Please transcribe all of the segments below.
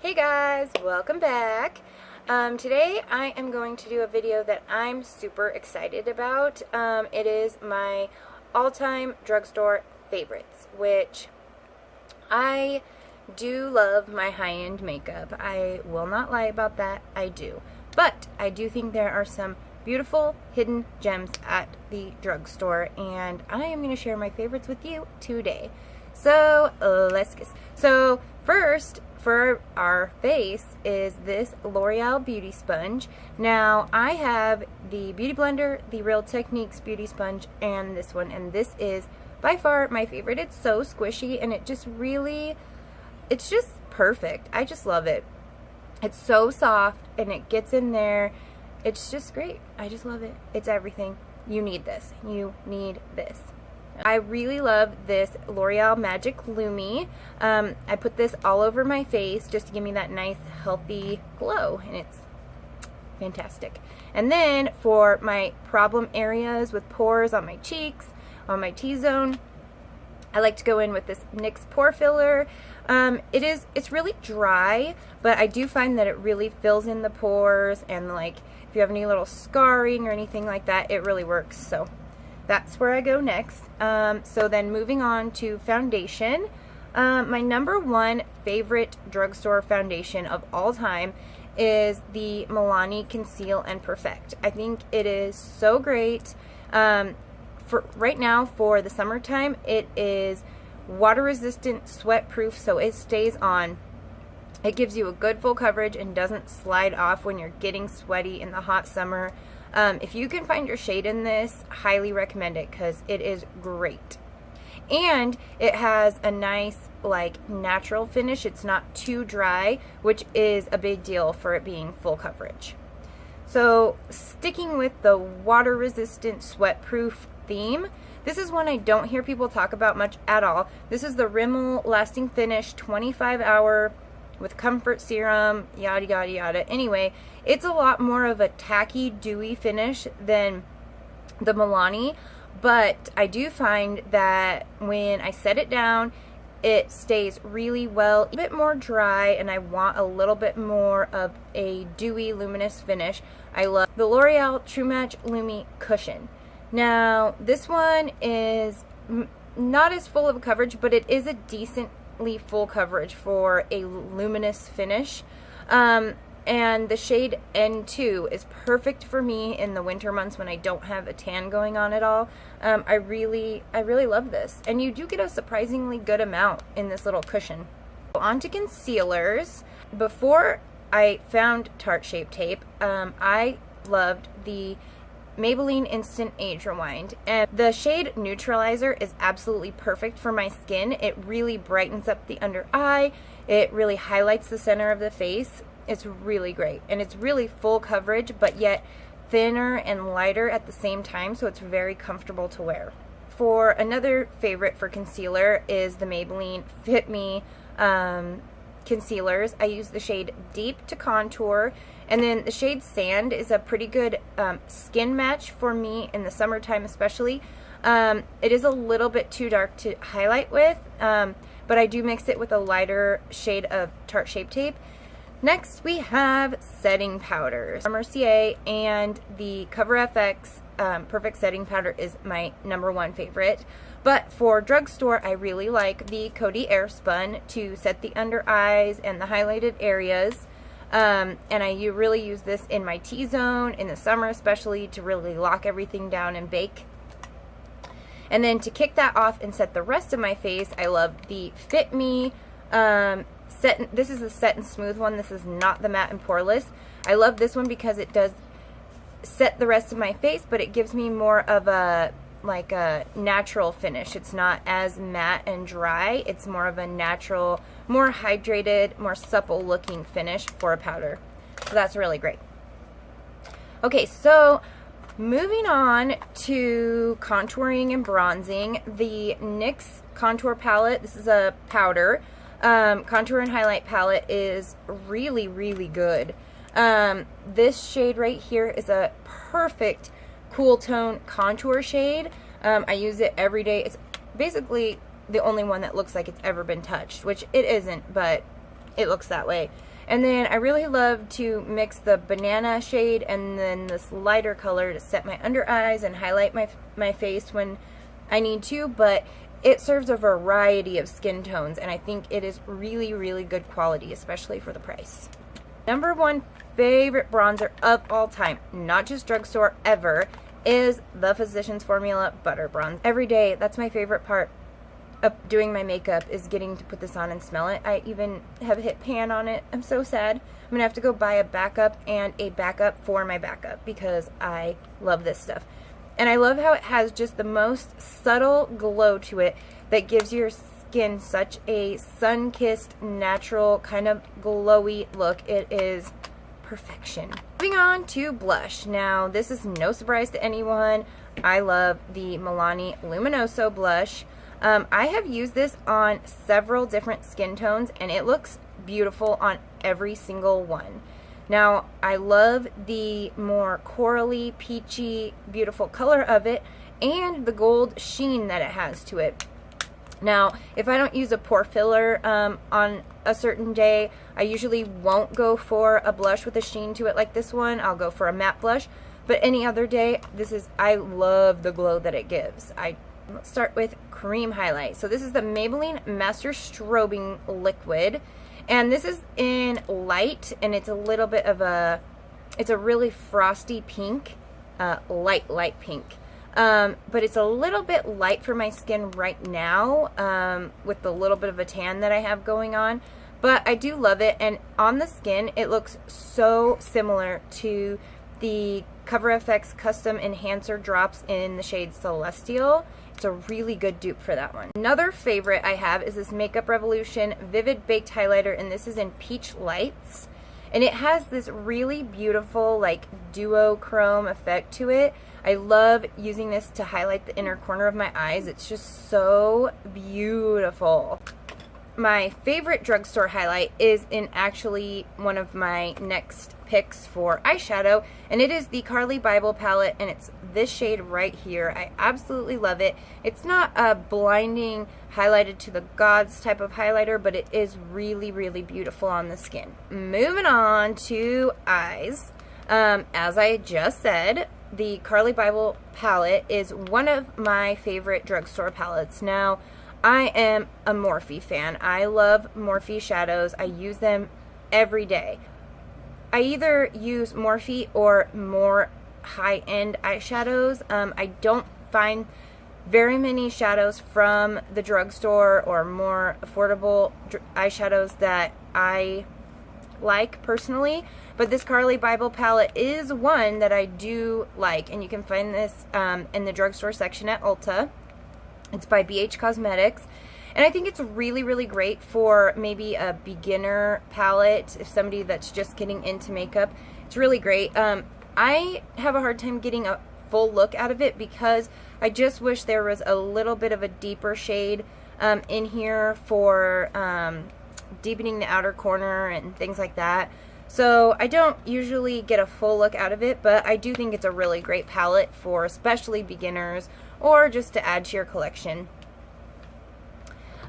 Hey guys, welcome back. Today I am going to do a video that I'm super excited about. It is my all-time drugstore favorites, which I do love my high-end makeup. I will not lie about that, I do. But I do think there are some beautiful hidden gems at the drugstore, and I am going to share my favorites with you today. So let's get started. So first, for our face is this L'Oreal Beauty Sponge. Now, I have the Beauty Blender, the Real Techniques Beauty Sponge, and this one. And this is by far my favorite. It's so squishy, and it just really, it's just perfect. I just love it. It's so soft, and it gets in there. It's just great. I just love it. It's everything. You need this. You need this. I really love this L'Oreal Magic Lumi. I put this all over my face just to give me that nice healthy glow, and it's fantastic. And then for my problem areas with pores on my cheeks, on my T-zone, I like to go in with this NYX pore filler. It's really dry, but I do find that it really fills in the pores, and like if you have any little scarring or anything like that, it really works. So that's where I go next. So then moving on to foundation. My number one favorite drugstore foundation of all time is the Milani Conceal and Perfect. I think it is so great. For right now, for the summertime, it is water resistant, sweat proof, so it stays on. It gives you a good full coverage and doesn't slide off when you're getting sweaty in the hot summer. If you can find your shade in this, highly recommend it because it is great. And it has a nice, like, natural finish. It's not too dry, which is a big deal for it being full coverage. So, sticking with the water-resistant, sweat-proof theme, this is one I don't hear people talk about much at all. This is the Rimmel Lasting Finish 25-hour with comfort serum, yada yada yada. Anyway, it's a lot more of a tacky, dewy finish than the Milani, but I do find that when I set it down, it stays really well, a bit more dry, and I want a little bit more of a dewy, luminous finish. I love the L'Oreal True Match Lumi Cushion. Now, this one is not as full of coverage, but it is a decent full coverage for a luminous finish, and the shade N2 is perfect for me in the winter months when I don't have a tan going on at all. I really love this, and you do get a surprisingly good amount in this little cushion. On to concealers. Before I found Tarte Shape Tape, I loved the Maybelline Instant Age Rewind, and the shade Neutralizer is absolutely perfect for my skin. It really brightens up the under eye. It really highlights the center of the face. It's really great, and it's really full coverage, but yet thinner and lighter at the same time, so it's very comfortable to wear. For another favorite for concealer is the Maybelline Fit Me concealers. I use the shade Deep to contour, and then the shade Sand is a pretty good skin match for me in the summertime especially. It is a little bit too dark to highlight with, but I do mix it with a lighter shade of Tarte Shape Tape. Next we have setting powders. Mercier and the Cover FX Perfect Setting Powder is my number one favorite. But for drugstore, I really like the Coty Airspun to set the under eyes and the highlighted areas. And I really use this in my T-zone, in the summer especially, to really lock everything down and bake. And then to kick that off and set the rest of my face, I love the Fit Me this is the Set and Smooth one. This is not the Matte and Poreless. I love this one because it does set the rest of my face, but it gives me more of a natural finish. It's not as matte and dry. It's more of a natural, more hydrated, more supple looking finish for a powder. So that's really great. Okay, so moving on to contouring and bronzing, the NYX contour palette. This is a powder. Contour and highlight palette is really, really good. This shade right here is a perfect cool tone contour shade. I use it every day. It's basically the only one that looks like it's ever been touched, which it isn't, but it looks that way. And then I really love to mix the banana shade and then this lighter color to set my under eyes and highlight my face when I need to, but it serves a variety of skin tones, and I think it is really, really good quality, especially for the price. Number one favorite bronzer of all time, not just drugstore, ever, is the Physicians Formula Butter Bronze. Every day, that's my favorite part of doing my makeup, is getting to put this on and smell it. I even have hit pan on it. I'm so sad. I'm gonna have to go buy a backup and a backup for my backup because I love this stuff. And I love how it has just the most subtle glow to it that gives your skin such a sun-kissed, natural, kind of glowy look. It is perfection. Moving on to blush. Now, this is no surprise to anyone. I love the Milani Luminoso blush. I have used this on several different skin tones, and it looks beautiful on every single one. Now, I love the more corally, peachy, beautiful color of it, and the gold sheen that it has to it. Now, if I don't use a pore filler on a certain day, I usually won't go for a blush with a sheen to it like this one. I'll go for a matte blush. But any other day, I love the glow that it gives. Let's start with cream highlight. So this is the Maybelline Master Strobing Liquid. And this is in light, and it's a little bit of it's a really frosty pink, light pink. But it's a little bit light for my skin right now, with the little bit of a tan that I have going on. But I do love it, and on the skin, it looks so similar to the Cover FX Custom Enhancer drops in the shade Celestial. It's a really good dupe for that one. Another favorite I have is this Makeup Revolution Vivid Baked Highlighter, and this is in Peach Lights. And it has this really beautiful, like, duochrome effect to it. I love using this to highlight the inner corner of my eyes. It's just so beautiful. My favorite drugstore highlight is in actually one of my next picks for eyeshadow, and it is the Carly Bible palette, and it's this shade right here. I absolutely love it. It's not a blinding highlighted to the gods type of highlighter, but it is really, really beautiful on the skin. Moving on to eyes. As I just said, the Carly Bible palette is one of my favorite drugstore palettes. Now, I am a Morphe fan. I love Morphe shadows. I use them every day. I either use Morphe or more high-end eyeshadows. I don't find very many shadows from the drugstore or more affordable eyeshadows that I like personally, but this Carly Bible palette is one that I do like, and you can find this in the drugstore section at Ulta. It's by BH Cosmetics, and I think it's really, really great for maybe a beginner palette, if somebody that's just getting into makeup. It's really great. I have a hard time getting a full look out of it because I just wish there was a little bit of a deeper shade in here for deepening the outer corner and things like that. So I don't usually get a full look out of it, but I do think it's a really great palette for especially beginners or just to add to your collection.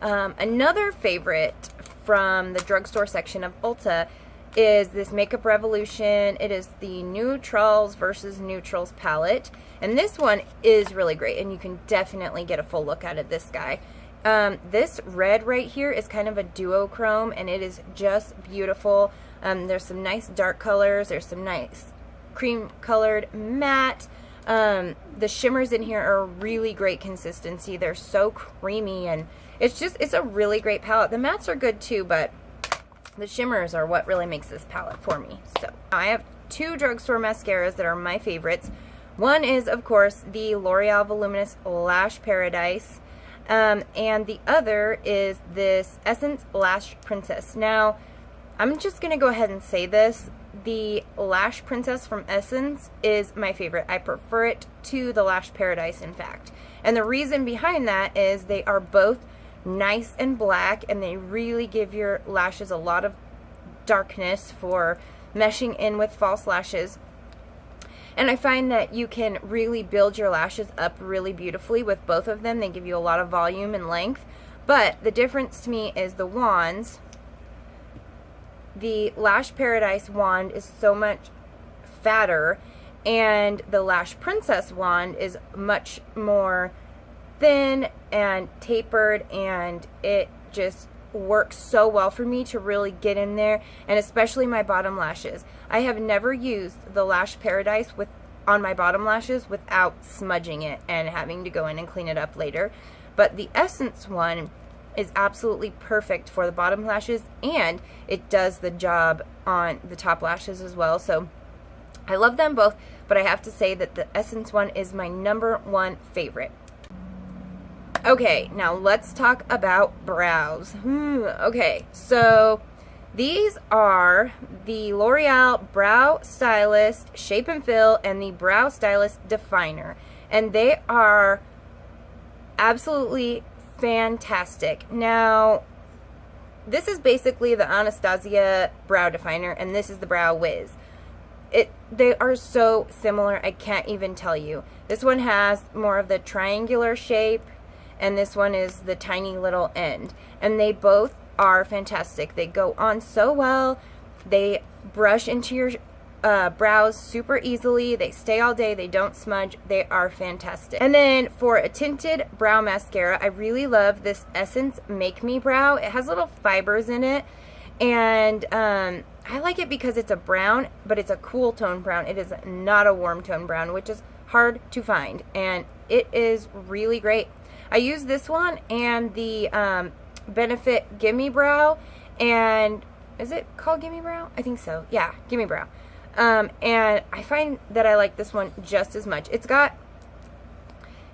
Another favorite from the drugstore section of Ulta is this Makeup Revolution. It is the Neutrals versus Neutrals palette, and this one is really great, and you can definitely get a full look out of this guy. This red right here is kind of a duochrome, and it is just beautiful. There's some nice dark colors. There's some nice cream colored matte. The shimmers in here are really great consistency. They're so creamy, and it's a really great palette. The mattes are good too, but the shimmers are what really makes this palette for me. So I have two drugstore mascaras that are my favorites. One is, of course, the L'Oreal Voluminous Lash Paradise, and the other is this Essence Lash Princess. Now, I'm just going to go ahead and say this. The Lash Princess from Essence is my favorite. I prefer it to the Lash Paradise, in fact. And the reason behind that is they are both nice and black, and they really give your lashes a lot of darkness for meshing in with false lashes. And I find that you can really build your lashes up really beautifully with both of them. They give you a lot of volume and length. But the difference to me is the wands. the Lash Paradise wand is so much fatter, and the Lash Princess wand is much more thin and tapered, and it just works so well for me to really get in there, and especially my bottom lashes. I have never used the Lash Paradise on my bottom lashes without smudging it and having to go in and clean it up later. But the Essence one is absolutely perfect for the bottom lashes, and it does the job on the top lashes as well. So I love them both, but I have to say that the Essence one is my #1 favorite. Okay, now let's talk about brows. Okay, so these are the L'Oreal Brow Stylist Shape and Fill and the Brow Stylist Definer, and they are absolutely fantastic. Now, this is basically the Anastasia Brow Definer, and this is the Brow Wiz. They are so similar, I can't even tell you. This one has more of the triangular shape, and this one is the tiny little end. And they both are fantastic. They go on so well. They brush into your brows super easily. They stay all day. They don't smudge. They are fantastic. And then for a tinted brow mascara, I really love this Essence Make Me Brow. It has little fibers in it, and I like it because it's a brown, but it's a cool tone brown. It is not a warm tone brown, which is hard to find, and it is really great. I use this one and the Benefit Gimme Brow, and is it called Gimme Brow? I think so. Yeah, Gimme Brow. And I find that I like this one just as much. It's got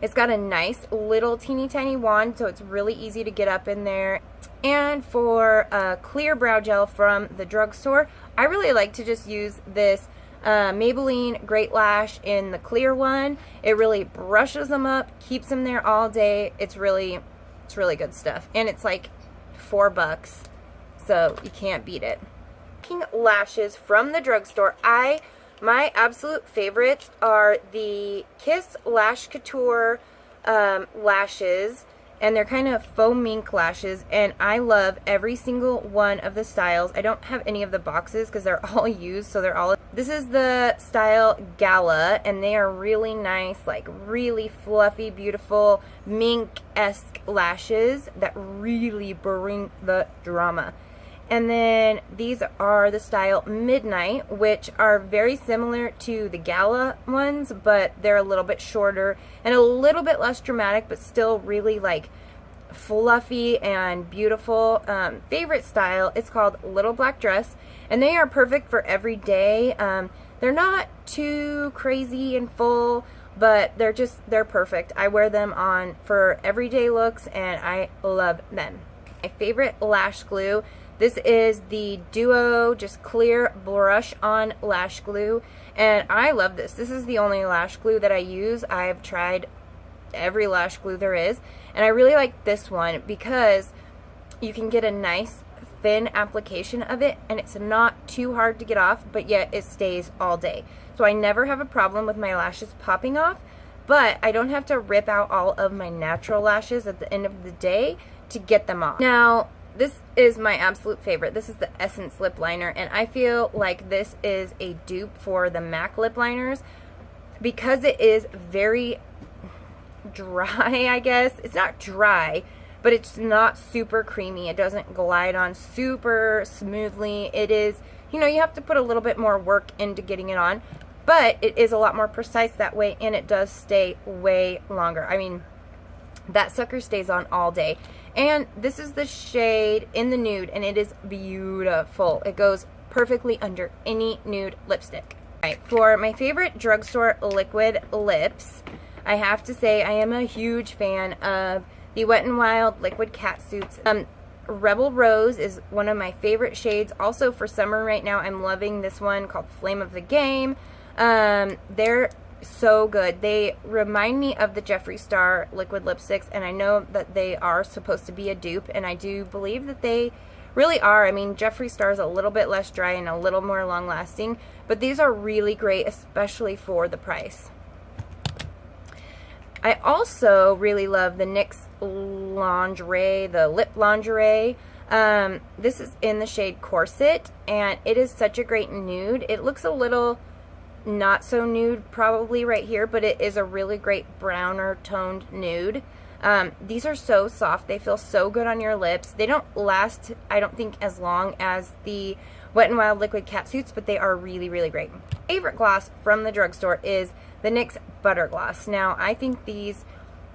a nice little teeny tiny wand, so it's really easy to get up in there. And for a clear brow gel from the drugstore, I really like to just use this Maybelline Great Lash in the clear one. It really brushes them up, keeps them there all day. It's really good stuff, and it's like $4, so you can't beat it. Lashes from the drugstore, my absolute favorites are the Kiss Lash Couture lashes, and they're kind of faux mink lashes, and I love every single one of the styles. I don't have any of the boxes because they're all used, so they're all. This is the style Gala, and they are really nice, like really fluffy, beautiful, mink-esque lashes that really bring the drama. And then these are the style Midnight, which are very similar to the Gala ones, but they're a little bit shorter and a little bit less dramatic, but still really like fluffy and beautiful. Favorite style, it's called Little Black Dress, and they are perfect for every day. They're not too crazy and full, but they're perfect. I wear them on for everyday looks, and I love them. My favorite lash glue, this is the Duo Just Clear Brush On Lash Glue, and I love this. This is the only lash glue that I use. I've tried every lash glue there is, and I really like this one because you can get a nice thin application of it, and it's not too hard to get off, but yet it stays all day. So I never have a problem with my lashes popping off, but I don't have to rip out all of my natural lashes at the end of the day to get them off. Now, this is my absolute favorite. This is the Essence Lip Liner, and I feel like this is a dupe for the MAC lip liners because it is very dry, I guess. It's not dry, but it's not super creamy. It doesn't glide on super smoothly. It is, you know, you have to put a little bit more work into getting it on, but it is a lot more precise that way, and it does stay way longer. I mean, that sucker stays on all day. And this is the shade in the nude, and it is beautiful. It goes perfectly under any nude lipstick. All right, for my favorite drugstore liquid lips, I have to say I am a huge fan of the Wet n Wild Liquid Catsuits. Rebel Rose is one of my favorite shades. Also for summer right now, I'm loving this one called Flame of the Game. They're so good. They remind me of the Jeffree Star liquid lipsticks, and I know that they are supposed to be a dupe, and I do believe that they really are. I mean, Jeffree Star is a little bit less dry and a little more long lasting, but these are really great, especially for the price. I also really love the NYX lingerie, the lip lingerie. This is in the shade Corset, and it is such a great nude. It looks a little not so nude probably right here, but it is a really great browner toned nude. These are so soft. They feel so good on your lips. They don't last, I don't think, as long as the Wet n Wild Liquid Catsuits, but they are really, really great. Favorite gloss from the drugstore is the NYX Butter Gloss. Now, I think these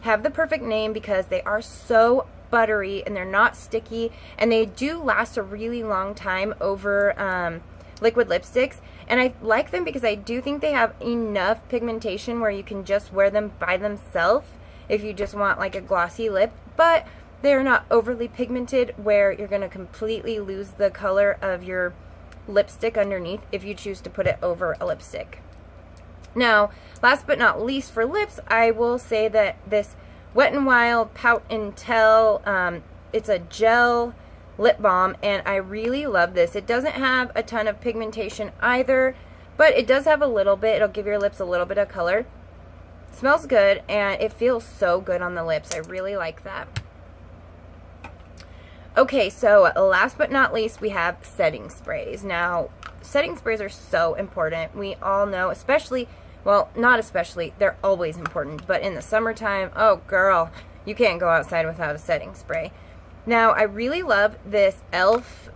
have the perfect name because they are so buttery and they're not sticky, and they do last a really long time over liquid lipsticks. And I like them because I do think they have enough pigmentation where you can just wear them by themselves if you just want like a glossy lip, but they're not overly pigmented where you're going to completely lose the color of your lipstick underneath if you choose to put it over a lipstick. Now, last but not least for lips, I will say that this Wet n Wild Pout and Tell, it's a gel lip balm, and I really love this. It doesn't have a ton of pigmentation either, but it does have a little bit. It'll give your lips a little bit of color. It smells good, and it feels so good on the lips. I really like that. Okay, so last but not least, we have setting sprays. Now, setting sprays are so important. We all know, especially, well, not especially, they're always important, but in the summertime, oh girl, you can't go outside without a setting spray. Now, I really love this e.l.f.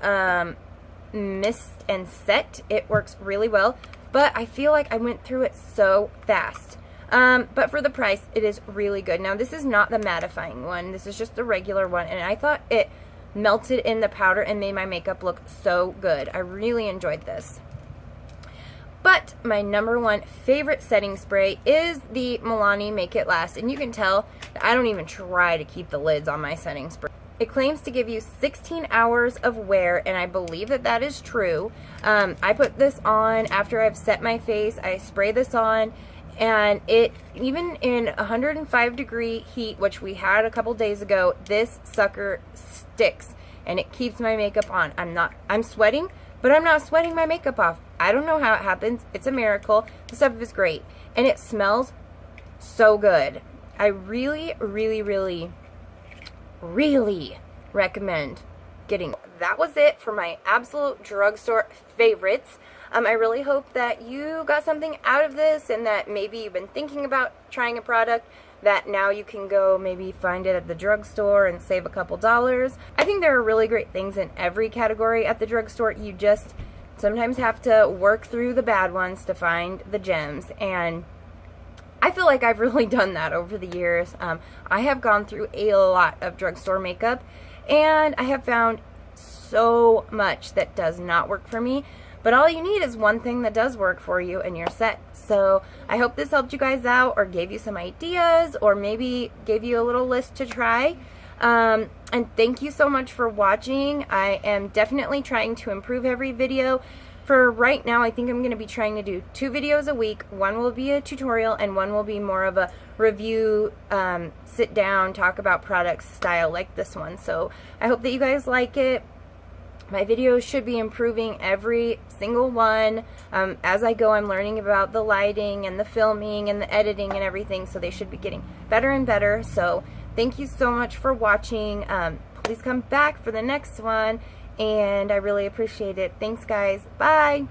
Mist and Set. It works really well, but I feel like I went through it so fast. But for the price, it is really good. Now, this is not the mattifying one. This is just the regular one, and I thought it melted in the powder and made my makeup look so good. I really enjoyed this. But my number one favorite setting spray is the Milani Make It Last, and you can tell that I don't even try to keep the lids on my setting spray. It claims to give you 16 hours of wear, and I believe that that is true. I put this on after I've set my face. I spray this on, and it, even in 105-degree heat, which we had a couple days ago, this sucker sticks, and it keeps my makeup on. I'm sweating, but I'm not sweating my makeup off. I don't know how it happens. It's a miracle. The stuff is great, and it smells so good. I really, really, really, really recommend getting. That was it for my absolute drugstore favorites. I really hope that you got something out of this, and that maybe you've been thinking about trying a product that now you can go maybe find it at the drugstore and save a couple dollars. I think there are really great things in every category at the drugstore. You just sometimes have to work through the bad ones to find the gems, and I feel like I've really done that over the years. I have gone through a lot of drugstore makeup, and I have found so much that does not work for me. But all you need is one thing that does work for you, and you're set. So I hope this helped you guys out, or gave you some ideas, or maybe gave you a little list to try. And thank you so much for watching. I am definitely trying to improve every video. For right now, I think I'm going to be trying to do 2 videos a week. One will be a tutorial, and one will be more of a review, sit down, talk about products style like this one. So I hope that you guys like it. My videos should be improving every single one. As I go, I'm learning about the lighting and the filming and the editing and everything, so they should be getting better and better. So thank you so much for watching. Please come back for the next one, and I really appreciate it. Thanks, guys. Bye.